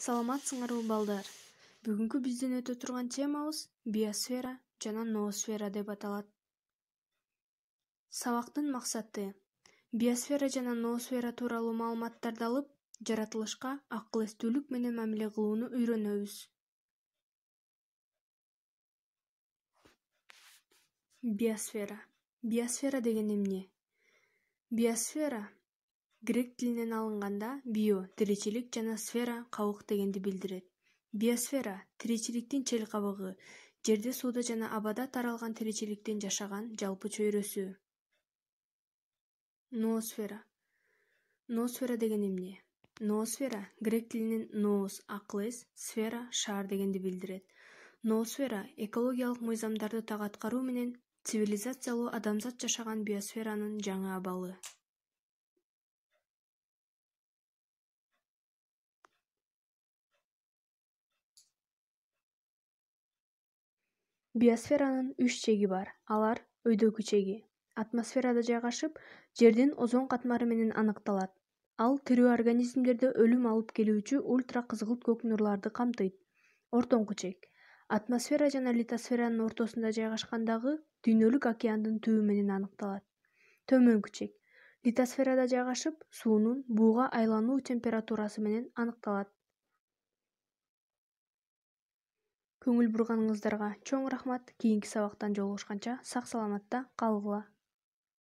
Саламатсыңарбы балдар. Бүгүнкү биздин өтө турган темабыз биосфера жана ноосфера деп аталат. Сабактын максаты биосфера жана ноосфера тууралуу маалыматтарды алып, жаратылышка акыл эстүүлүк менен мамиле кылууну үйрөнөбүз. Биосфера деген эмне? Биосфера грек тилинен алынганда био тиричилик жана сфера кабык дегенди билдирет. Биосфера тиричиликтин чел кабыгы, жерде, сууда жана абада таралган тиричиликтин жашаган жалпы чөйрөсү. Ноосфера деген эмне? Ноосфера грек тилинен ноос акыл эс, сфера шаар дегенди билдирет. Ноосфера экологиялык мыйзамдарды так аткаруу менен цивилизациялуу адамзат жашаган биосферанын жаңы абалы. Биосферанын 3 чеги бар. Алар өйдөкү чеги атмосферада жайгашып, жердин озон катмары менен аныкталат. Ал тирүү организмдерде өлүм алып келүүчү ультра кызгылт көк нурларды камтыйт. Ортоңку чек атмосфера жана литосферанын ортосунда жайгашкандагы дүйнөлүк океандын түбү менен аныкталат. Төмөнкү чек литосферада жайгашып, суунун бууга айлануу температурасы менен аныкталат. Көңүл бурганыңыздарга чоң рахмат. Кийинки сабактан жолугушканча сак саламатта калгыла.